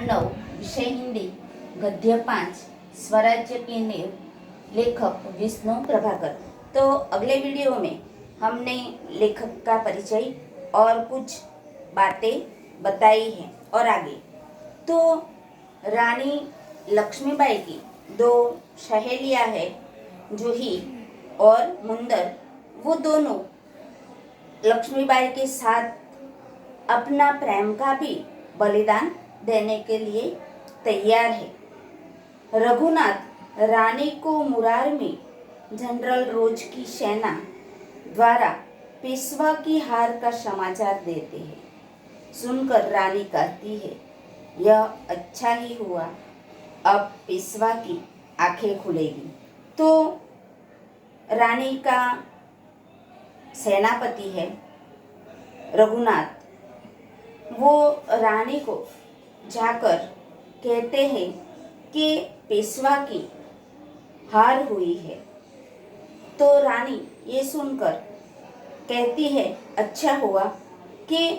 9 विषय हिंदी गद्य 5 स्वराज्य की नींव लेखक विष्णु प्रभाकर। तो अगले वीडियो में हमने लेखक का परिचय और कुछ बातें बताई हैं। और आगे तो रानी लक्ष्मीबाई की दो सहेलियां हैं, जूही और मुंदर। वो दोनों लक्ष्मीबाई के साथ अपना प्रेम का भी बलिदान देने के लिए तैयार है। रघुनाथ रानी को मुरार में जनरल रोज की सेना द्वारा पेशवा की हार का समाचार देते हैं। सुनकर रानी कहती है, यह अच्छा ही हुआ, अब पेशवा की आंखें खुलेगी। तो रानी का सेनापति है रघुनाथ, वो रानी को जाकर कहते हैं कि पेशवा की हार हुई है। तो रानी ये सुनकर कहती है, अच्छा हुआ कि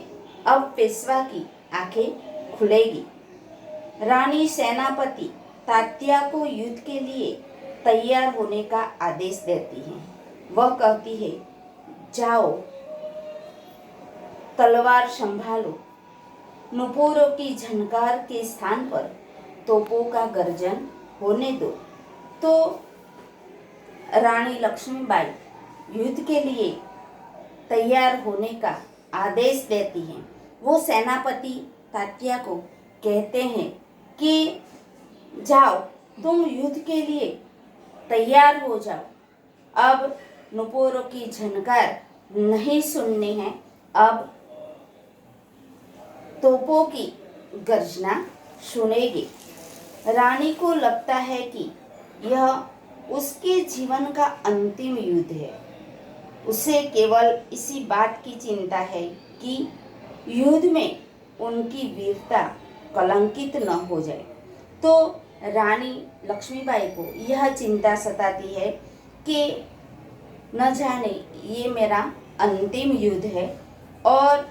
अब पेशवा की आंखें खुलेगी। रानी सेनापति तात्या को युद्ध के लिए तैयार होने का आदेश देती है। वह कहती है, जाओ तलवार संभालो, नुपुरों की झनकार के स्थान पर तोपों का गर्जन होने दो। तो रानी लक्ष्मीबाई युद्ध के लिए तैयार होने का आदेश देती हैं। वो सेनापति तात्या को कहते हैं कि जाओ तुम युद्ध के लिए तैयार हो जाओ, अब नुपुरों की झनकार नहीं सुननी है, अब तोपों की गर्जना सुनेगी। रानी को लगता है कि यह उसके जीवन का अंतिम युद्ध है। उसे केवल इसी बात की चिंता है कि युद्ध में उनकी वीरता कलंकित न हो जाए। तो रानी लक्ष्मीबाई को यह चिंता सताती है कि न जाने ये मेरा अंतिम युद्ध है। और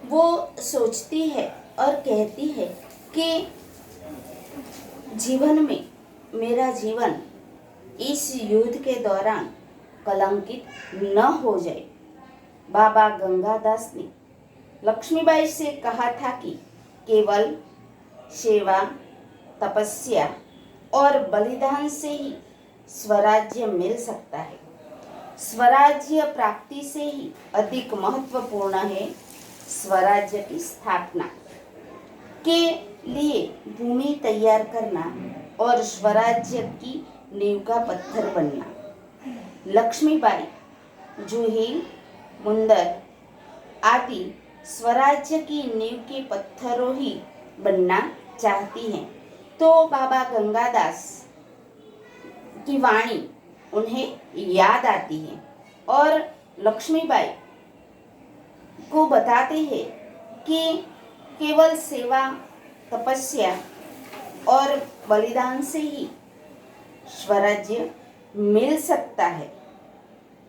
वो सोचती है और कहती है कि जीवन में मेरा जीवन इस युद्ध के दौरान कलंकित न हो जाए। बाबा गंगादास ने लक्ष्मीबाई से कहा था कि केवल सेवा, तपस्या और बलिदान से ही स्वराज्य मिल सकता है। स्वराज्य प्राप्ति से ही अधिक महत्वपूर्ण है स्वराज्य की स्थापना के लिए भूमि तैयार करना और स्वराज्य की नींव का पत्थर बनना। लक्ष्मीबाई, जूही, मुंदर आदि स्वराज्य की नींव के पत्थरों ही बनना चाहती हैं। तो बाबा गंगादास की वाणी उन्हें याद आती है और लक्ष्मीबाई को बताते हैं कि केवल सेवा, तपस्या और बलिदान से ही स्वराज्य मिल सकता है।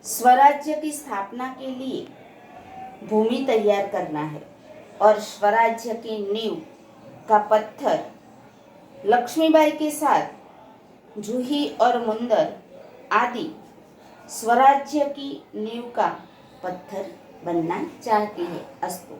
स्वराज्य की स्थापना के लिए भूमि तैयार करना है और स्वराज्य की नींव का पत्थर लक्ष्मीबाई के साथ जूही और मुंदर आदि स्वराज्य की नींव का पत्थर बनना चाहती है। अस्तु।